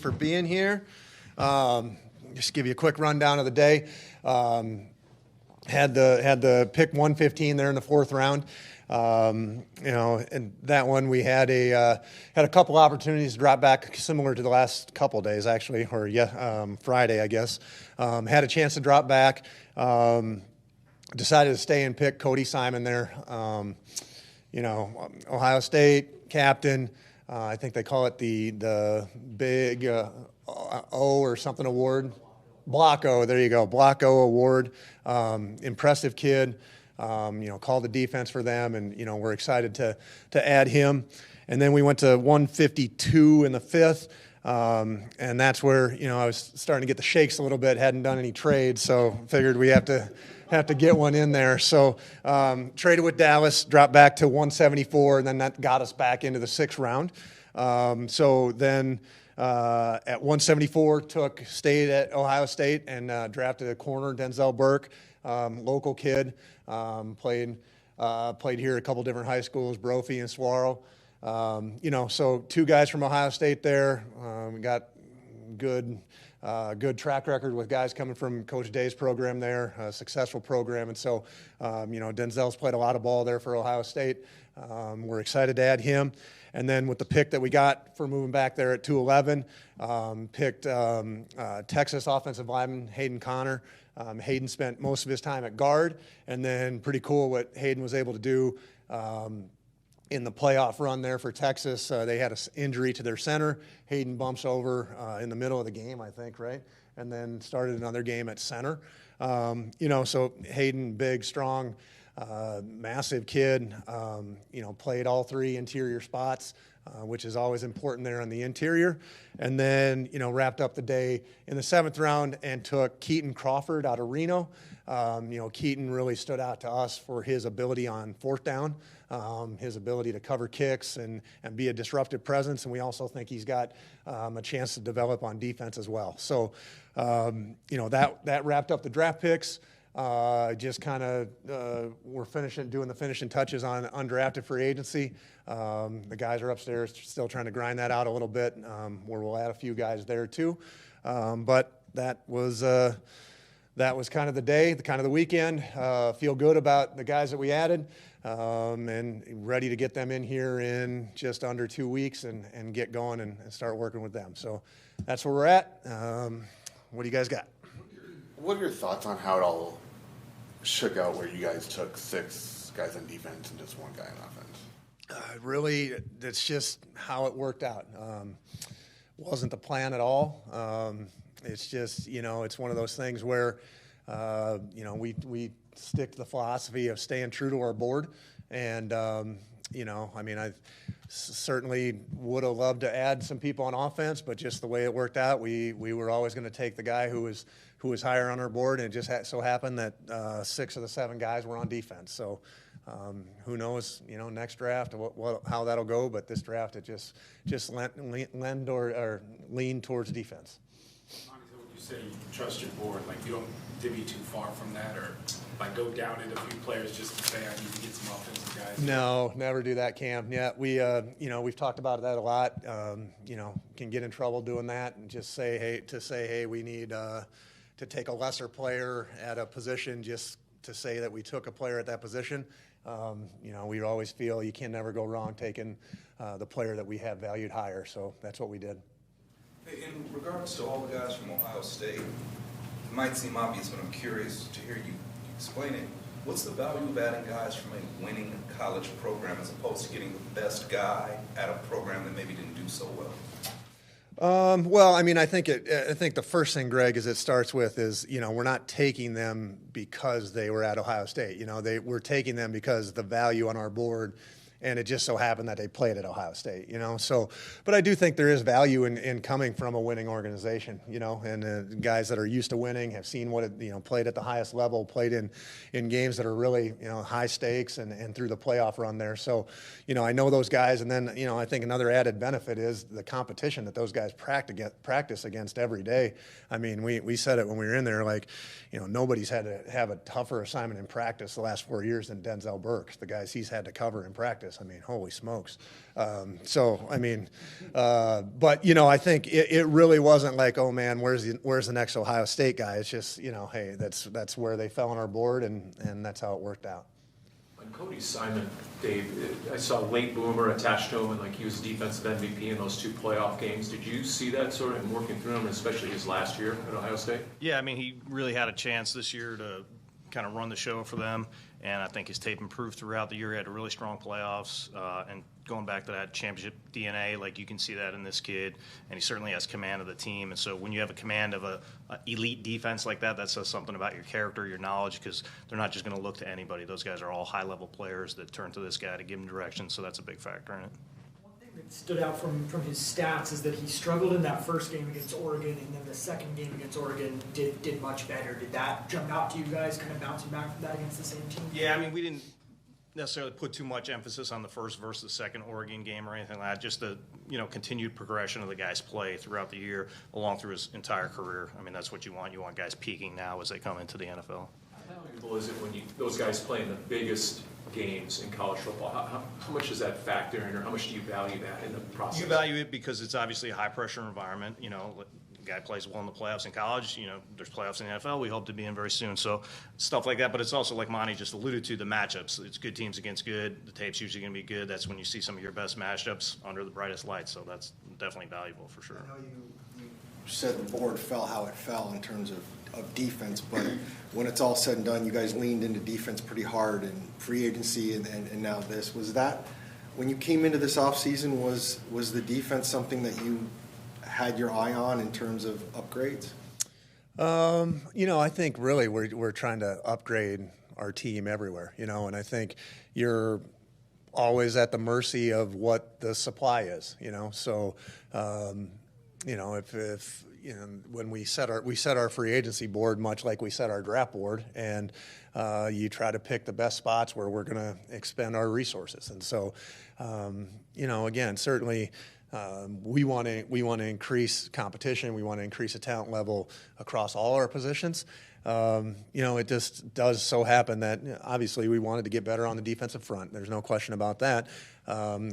For being here. Just give you a quick rundown of the day. Had the pick 115 there in the fourth round. And that one we had a couple opportunities to drop back, similar to the last couple days actually, or Friday I guess. Had a chance to drop back. Decided to stay and pick Cody Simon there. Ohio State captain. I think they call it the big O or something award. Block O, there you go. Block O award. Impressive kid. Called the defense for them, and we're excited to add him. And then we went to 152 in the fifth, and that's where I was starting to get the shakes a little bit. Hadn't done any trades, so figured we have to get one in there. So traded with Dallas, dropped back to 174, and then that got us back into the sixth round. So then at 174, stayed at Ohio State and drafted a corner, Denzel Burke, local kid, played here at a couple different high schools, Brophy and Saguaro. So two guys from Ohio State there. We got good track record with guys coming from Coach Day's program there, a successful program. And so, Denzel's played a lot of ball there for Ohio State. We're excited to add him. And then with the pick that we got for moving back there at 211, picked Texas offensive lineman Hayden Connor. Hayden spent most of his time at guard, and then pretty cool what Hayden was able to do in the playoff run there for Texas. They had an injury to their center. Hayden bumps over in the middle of the game, I think, right? And then started another game at center. So Hayden, big, strong, massive kid, played all three interior spots, which is always important there on the interior. And then, wrapped up the day in the seventh round and took Keaton Crawford out of Reno. Keaton really stood out to us for his ability on fourth down, his ability to cover kicks and be a disruptive presence. And we also think he's got a chance to develop on defense as well. So, that wrapped up the draft picks. Just kind of we're doing the finishing touches on undrafted free agency. The guys are upstairs still trying to grind that out a little bit, where we'll add a few guys there too. But that was kind of the day, kind of the weekend. Feel good about the guys that we added, and ready to get them in here in just under 2 weeks and get going and start working with them. So that's where we're at. What do you guys got? What are your thoughts on how it all shook out where you guys took 6 guys on defense and just 1 guy on offense? Really, that's just how it worked out. Wasn't the plan at all. It's just, it's one of those things where, we stick to the philosophy of staying true to our board. And, I certainly would have loved to add some people on offense, but just the way it worked out, we were always going to take the guy who was higher on our board, and it just so happened that 6 of the 7 guys were on defense. So who knows, next draft how that'll go, but this draft it just leaned towards defense. Monti, so would you say you trust your board? Like you don't divvy too far from that, or like go down into a few players just to say I need to get some offensive guys? No, never do that, Cam. Yeah, we've talked about that a lot. Can get in trouble doing that and just say hey, we need to take a lesser player at a position just to say that we took a player at that position. We always feel you can never go wrong taking the player that we have valued higher. So that's what we did. Hey, in regards to all the guys from Ohio State, it might seem obvious, but I'm curious to hear you explain it. What's the value of adding guys from a winning college program as opposed to getting the best guy at a program that maybe didn't do so well? I think the first thing, Greg, is it starts with is, we're not taking them because they were at Ohio State. We're taking them because the value on our board, and it just so happened that they played at Ohio State, So, but I do think there is value in coming from a winning organization, and guys that are used to winning, have seen what it, played at the highest level, played in games that are really, high stakes and through the playoff run there. So, I know those guys, and then, I think another added benefit is the competition that those guys practice against every day. I mean, we said it when we were in there, like, nobody's had to have a tougher assignment in practice the last 4 years than Denzel Burke, the guys he's had to cover in practice. practice. I mean, holy smokes. So, I mean, but, you know, I think it really wasn't like, oh, man, where's the next Ohio State guy? It's just, you know, hey, that's where they fell on our board, and that's how it worked out. On Cody Simon, Dave, I saw late boomer attached to him, and like he was defensive MVP in those 2 playoff games. Did you see that sort of working through him, especially his last year at Ohio State? Yeah, I mean, he really had a chance this year to kind of run the show for them, and I think his tape improved throughout the year. He had a really strong playoffs, and going back to that championship DNA, like you can see that in this kid, and he certainly has command of the team. And so when you have a command of a elite defense like that, that says something about your character, your knowledge, because they're not just going to look to anybody. Those guys are all high-level players that turn to this guy to give them direction, so that's a big factor in it. That stood out from his stats is that he struggled in that first game against Oregon, and then the second game against Oregon did much better. Did that jump out to you guys, kind of bouncing back from that against the same team? Yeah, I mean, we didn't necessarily put too much emphasis on the first versus the second Oregon game or anything like that. Just the continued progression of the guy's play throughout the year, along through his entire career. I mean, that's what you want. You want guys peaking now as they come into the NFL. How valuable is it when those guys play in the biggest games in college football? How much does that factor in, or how much do you value that in the process? You value it because it's obviously a high-pressure environment. You know, the guy plays well in the playoffs in college. You know, there's playoffs in the NFL. We hope to be in very soon. So stuff like that. But it's also, like Monti just alluded to, the matchups. It's good teams against good. The tape's usually going to be good. That's when you see some of your best matchups under the brightest lights. So that's definitely valuable for sure. I know you said the board fell how it fell in terms of defense, but when it's all said and done, you guys leaned into defense pretty hard in free agency and now this. Was that, when you came into this offseason, was the defense something that you had your eye on in terms of upgrades? You know, I think really we're trying to upgrade our team everywhere, you know, and I think you're always at the mercy of what the supply is, you know. So, you know, if you know, when we set our free agency board much like we set our draft board, and you try to pick the best spots where we're going to expend our resources. And so, you know, again, certainly we want to increase competition. We want to increase the talent level across all our positions. You know, it just does so happen that obviously we wanted to get better on the defensive front. There's no question about that.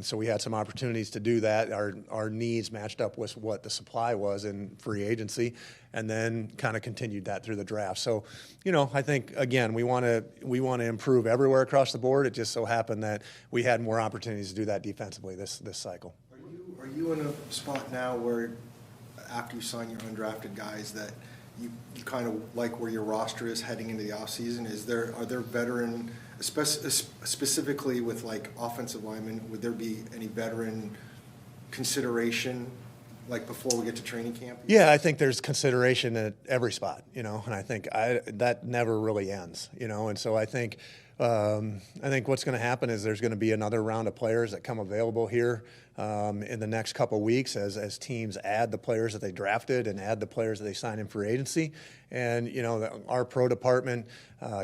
So we had some opportunities to do that. Our needs matched up with what the supply was in free agency, and then kind of continued that through the draft. So, you know, I think again we want to improve everywhere across the board. It just so happened that we had more opportunities to do that defensively this cycle. Are you in a spot now where after you sign your undrafted guys that you kind of like where your roster is heading into the offseason? Are there veteran, specifically with like offensive linemen, would there be any veteran consideration like before we get to training camp? Yeah, I think there's consideration at every spot, you know, and I think that never really ends, you know, and so I think what's going to happen is there's going to be another round of players that come available here in the next couple of weeks as teams add the players that they drafted and add the players that they sign in free agency. And, you know, our pro department,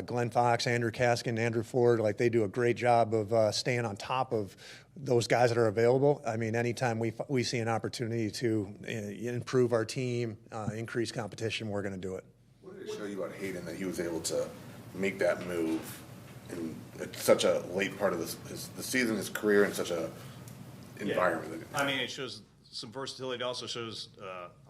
Glenn Fox, Andrew Kaskin, Andrew Ford, like they do a great job of staying on top of those guys that are available. I mean, anytime we see an opportunity to improve our team, increase competition, we're going to do it. What did it show you about Hayden that he was able to make that move in such a late part of the season, his career, in such a environment? I mean, it shows some versatility. It also shows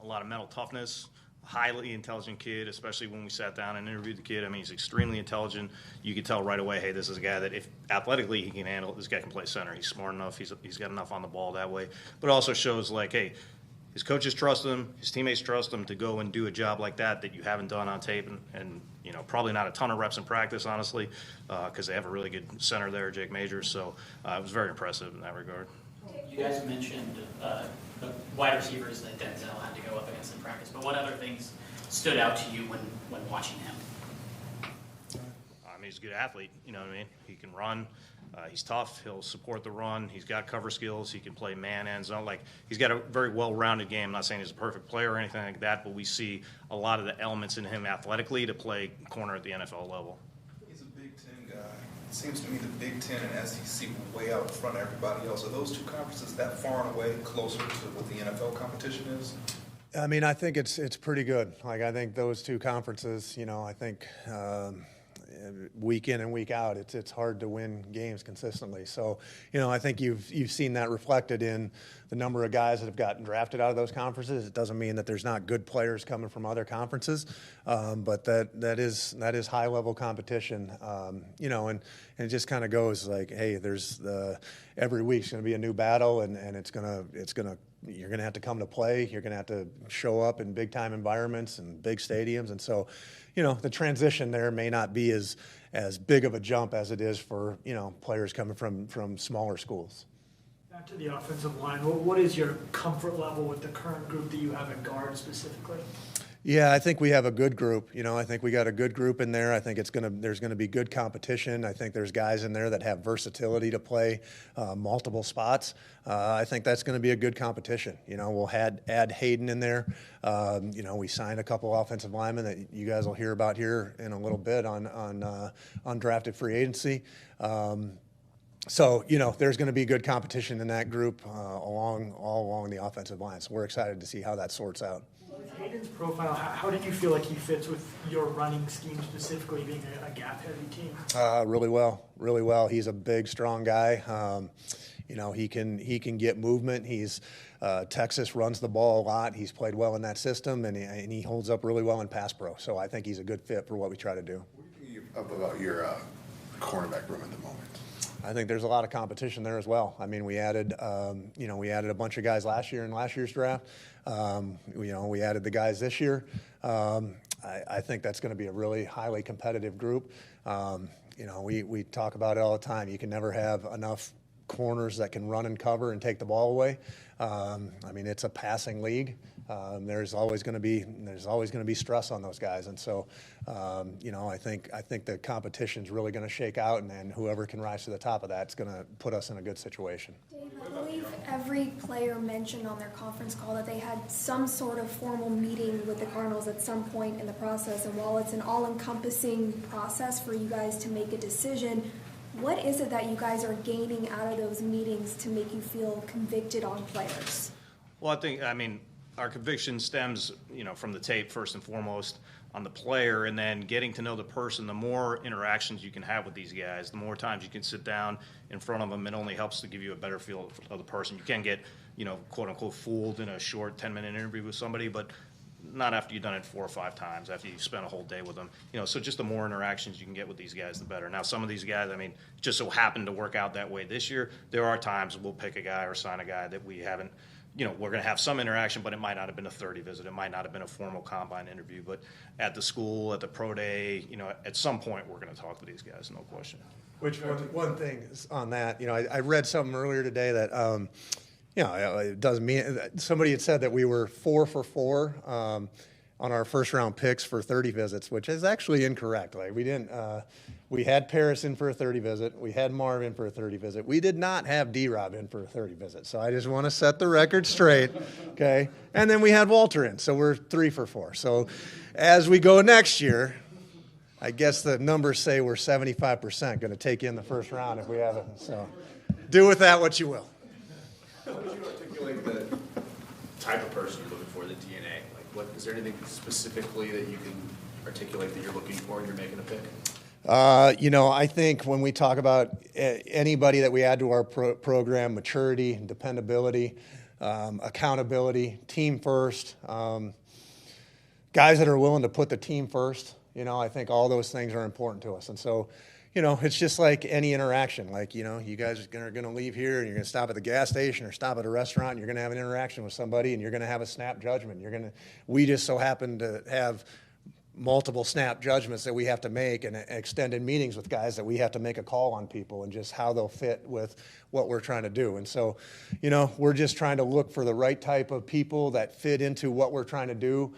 a lot of mental toughness. Highly intelligent kid, especially when we sat down and interviewed the kid. I mean, he's extremely intelligent. You could tell right away, hey, this is a guy that if athletically he can handle it, this guy can play center. He's smart enough. He's got enough on the ball that way. But it also shows like, hey, his coaches trust him, his teammates trust him to go and do a job like that you haven't done on tape, and you know, probably not a ton of reps in practice, honestly, because they have a really good center there, Jake Majors. So it was very impressive in that regard. You guys mentioned the wide receivers that Denzel had to go up against in practice, but what other things stood out to you when watching him? I mean, he's a good athlete, you know what I mean? He can run. He's tough. He'll support the run. He's got cover skills. He can play man and zone. Like, he's got a very well-rounded game. I'm not saying he's a perfect player or anything like that, but we see a lot of the elements in him athletically to play corner at the NFL level. He's a Big Ten guy. It seems to me the Big Ten and SEC were way out in front of everybody else. Are those two conferences that far and away closer to what the NFL competition is? I mean, I think it's pretty good. Like, I think those two conferences, you know, I think week in and week out, it's hard to win games consistently. So, I think you've seen that reflected in the number of guys that have gotten drafted out of those conferences. It doesn't mean that there's not good players coming from other conferences, but that is high level competition. And it just kind of goes like, hey, there's every week's going to be a new battle, and you're going to have to come to play. You're going to have to show up in big time environments and big stadiums, and so, the transition there may not be as big of a jump as it is for players coming from smaller schools. Back to the offensive line, what is your comfort level with the current group that you have at guard specifically? Yeah, I think we have a good group. I think we got a good group in there. I think there's gonna be good competition. I think there's guys in there that have versatility to play multiple spots. I think that's going to be a good competition. We'll add Hayden in there. We signed a couple offensive linemen that you guys will hear about here in a little bit on undrafted free agency. So, there's going to be good competition in that group all along the offensive line. So we're excited to see how that sorts out. Hayden's profile, how did you feel like he fits with your running scheme, specifically being a gap-heavy team? Really well. He's a big, strong guy. He can get movement. Texas runs the ball a lot. He's played well in that system, and he holds up really well in pass pro. So I think he's a good fit for what we try to do. What do you think about your cornerback room at the moment? I think there's a lot of competition there as well. I mean, we added a bunch of guys last year in last year's draft. We added the guys this year. I think that's going to be a really highly competitive group. We talk about it all the time. You can never have enough corners that can run and cover and take the ball away. It's a passing league. There's always going to be stress on those guys, and so I think the competition's really going to shake out, and then whoever can rise to the top of that is going to put us in a good situation. Dave, I believe every player mentioned on their conference call that they had some sort of formal meeting with the Cardinals at some point in the process, and while it's an all-encompassing process for you guys to make a decision, what is it that you guys are gaining out of those meetings to make you feel convicted on players? Well, our conviction stems, from the tape first and foremost on the player, and then getting to know the person. The more interactions you can have with these guys, the more times you can sit down in front of them, it only helps to give you a better feel of the person. You can get, quote unquote, fooled in a short 10-minute interview with somebody, but not after you've done it 4 or 5 times, after you've spent a whole day with them. So just the more interactions you can get with these guys, the better. Now, some of these guys, just so happened to work out that way this year. There are times we'll pick a guy or sign a guy that we haven't, we're going to have some interaction, but it might not have been a 30 visit. It might not have been a formal combine interview. But at the school, at the pro day, at some point we're going to talk to these guys, no question. Which one thing is on that, I read something earlier today that, it doesn't mean – somebody had said that we were 4 for 4 on our first-round picks for 30 visits, which is actually incorrect. Like, we didn't we had Paris in for a 30 visit. We had Marv in for a 30 visit. We did not have D-Rob in for a 30 visit. So I just want to set the record straight, okay? And then we had Walter in, so we're 3 for 4. So as we go next year, I guess the numbers say we're 75% going to take you in the first round if we have it. So do with that what you will. How would you articulate the type of person you're looking for, the DNA? Is there anything specifically that you can articulate that you're looking for when you're making a pick? I think when we talk about anybody that we add to our program, maturity, dependability, accountability, team first, guys that are willing to put the team first, I think all those things are important to us. And so, it's just like any interaction. Like, you guys are going to leave here and you're going to stop at the gas station or stop at a restaurant and you're going to have an interaction with somebody and you're going to have a snap judgment. We just so happen to have multiple snap judgments that we have to make and extended meetings with guys that we have to make a call on people and just how they'll fit with what we're trying to do. And so, we're just trying to look for the right type of people that fit into what we're trying to do,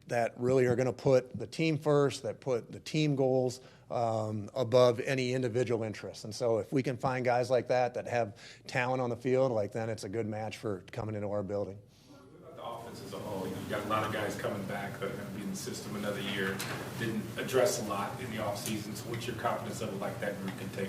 that really are going to put the team first, that put the team goals above any individual interests. And so if we can find guys like that have talent on the field, then it's a good match for coming into our building. The offense as a whole, you got a lot of guys coming back that are going to be in the system another year, didn't address a lot in the offseason. So what's your confidence level that group can take?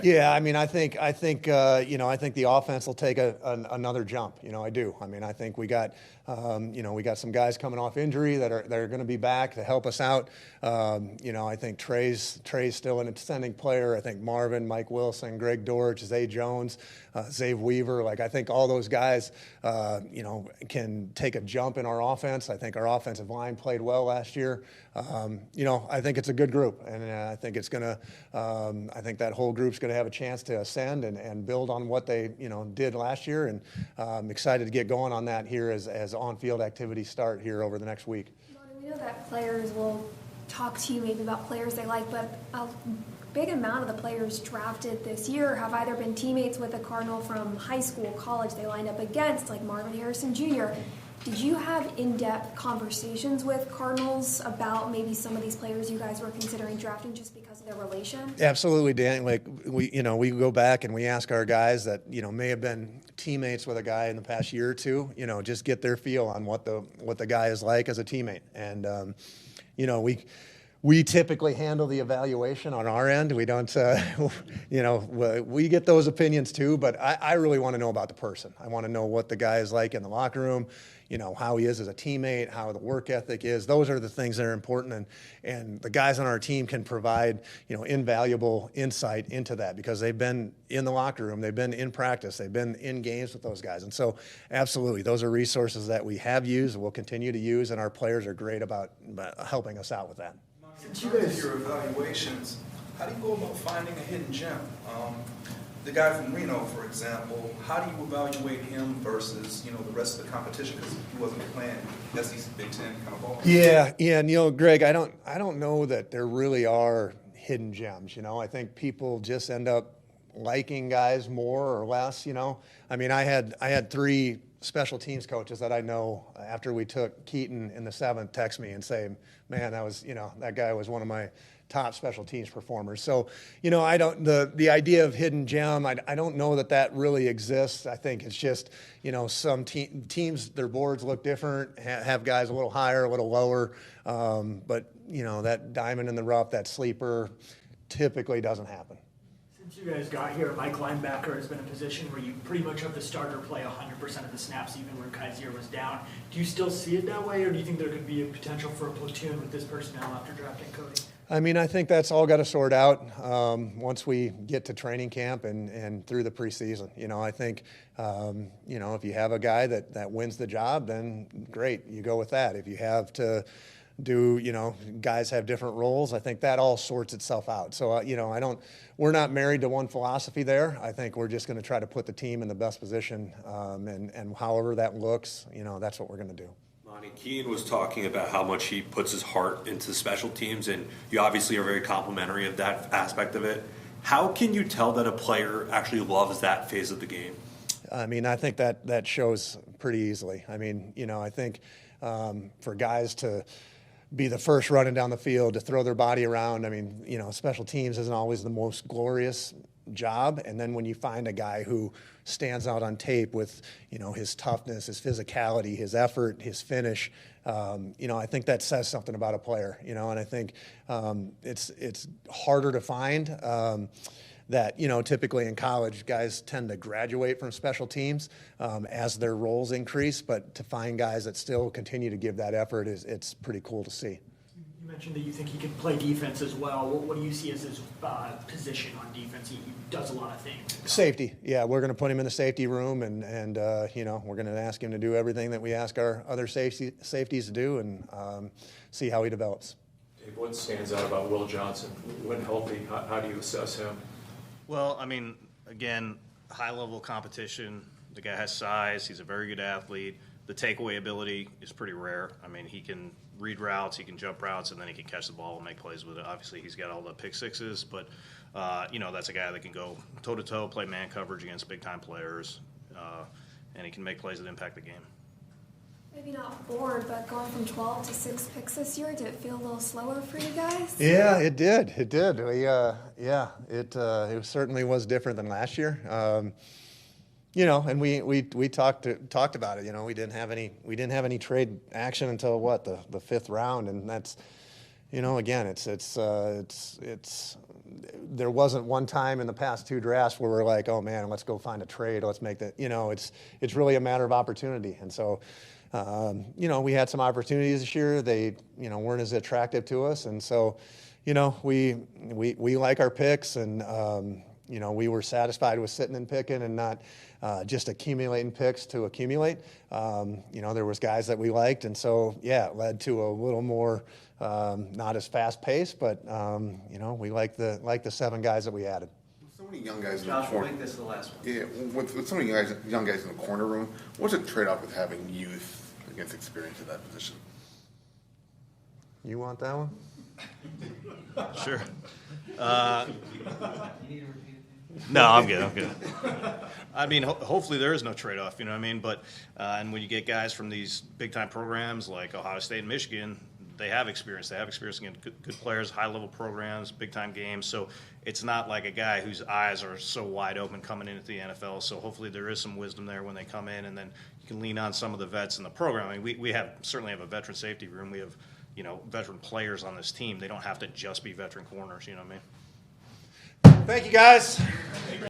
Yeah, I mean, I think the offense will take another jump. I do. I mean, I think we got some guys coming off injury that are going to be back to help us out. I think Trey's still an ascending player. I think Marvin, Mike Wilson, Greg Dortch, Zay Jones, Zave Weaver. Like, I think all those guys, can take a jump in our offense. I think our offensive line played well last year. I think it's a good group, and I think it's gonna. I think that whole group's going to have a chance to ascend and build on what they did last year, and I'm excited to get going on that here as on-field activities start here over the next week. We know that players will talk to you maybe about players they like, but a big amount of the players drafted this year have either been teammates with a Cardinal from high school, college they lined up against, like Marvin Harrison Jr. Did you have in-depth conversations with Cardinals about maybe some of these players you guys were considering drafting just because of their relation? Absolutely, Dan. Like, we go back and we ask our guys that may have been teammates with a guy in the past year or two. Just get their feel on what the guy is like as a teammate, and we typically handle the evaluation on our end. We don't, we get those opinions too, but I really want to know about the person. I want to know what the guy is like in the locker room, how he is as a teammate, how the work ethic is. Those are the things that are important, and the guys on our team can provide, invaluable insight into that because they've been in the locker room, they've been in practice, they've been in games with those guys. And so, absolutely, those are resources that we have used and will continue to use, and our players are great about helping us out with that. In terms of your evaluations, how do you go about finding a hidden gem? The guy from Reno, for example, how do you evaluate him versus the rest of the competition because he wasn't playing SEC Big Ten kind of ball? Yeah, Greg, I don't know that there really are hidden gems. I think people just end up liking guys more or less. I mean, I had 3 special teams coaches that I know after we took Keaton in the 7th text me and say, man, that guy was one of my top special teams performers. So, I don't, the idea of hidden gem, I don't know that really exists. I think it's just, some teams, their boards look different, have guys a little higher, a little lower. But, that diamond in the rough, that sleeper typically doesn't happen. Since you guys got here, Mike linebacker has been a position where you pretty much have the starter play 100% of the snaps, even when Kaiser was down. Do you still see it that way, or do you think there could be a potential for a platoon with this personnel after drafting Cody? I mean, I think that's all got to sort out once we get to training camp and through the preseason. I think, if you have a guy that wins the job, then great, you go with that. If you have to do, guys have different roles, I think that all sorts itself out. So, we're not married to one philosophy there. I think we're just going to try to put the team in the best position, and however that looks, that's what we're going to do. Monty, Keane was talking about how much he puts his heart into special teams, and you obviously are very complimentary of that aspect of it. How can you tell that a player actually loves that phase of the game? I mean, I think that shows pretty easily. I mean, I think for guys to be the first running down the field, to throw their body around, I mean, special teams isn't always the most glorious job, and then when you find a guy who stands out on tape with his toughness, his physicality, his effort, his finish, I think that says something about a player, and I think it's harder to find that typically in college guys tend to graduate from special teams as their roles increase, but to find guys that still continue to give that effort it's pretty cool to see. You mentioned that you think he can play defense as well. What do you see as his position on defense? He does a lot of things. Safety. Yeah, we're going to put him in the safety room, and we're going to ask him to do everything that we ask our other safeties to do, and see how he develops. Dave, what stands out about Will Johnson? When healthy, how do you assess him? Well, I mean, again, high-level competition. The guy has size. He's a very good athlete. The takeaway ability is pretty rare. I mean, he can read routes, he can jump routes, and then he can catch the ball and make plays with it. Obviously, he's got all the pick sixes, but, that's a guy that can go toe-to-toe, play man coverage against big-time players, and he can make plays that impact the game. Maybe not bored, but going from 12 to 6 picks this year, did it feel a little slower for you guys? Yeah, it did. It did. It certainly was different than last year. And we talked about it. We didn't have any trade action until the 5th round, and that's, again, it's there wasn't one time in the past 2 drafts where we're like, oh man, let's go find a trade. Let's make that, it's really a matter of opportunity. And so, we had some opportunities this year. They, weren't as attractive to us. And so, we like our picks, and, we were satisfied with sitting and picking and not just accumulating picks to accumulate. There was guys that we liked. And so, yeah, it led to a little more, not as fast pace, but, we like the 7 guys that we added. So many young guys in the Josh, we'll corner. make this the last one. Yeah, with so many young guys in the corner room, what's the trade-off with having youth against experience at that position? You want that one? Sure. No, I'm good. I mean, hopefully there is no trade-off, you know what I mean? But and when you get guys from these big-time programs like Ohio State and Michigan, they have experience. They have experience against good players, high-level programs, big-time games. So it's not like a guy whose eyes are so wide open coming into the NFL. So hopefully there is some wisdom there when they come in, and then you can lean on some of the vets in the program. I mean, we certainly have a veteran safety room. We have, veteran players on this team. They don't have to just be veteran corners, you know what I mean? Thank you, guys.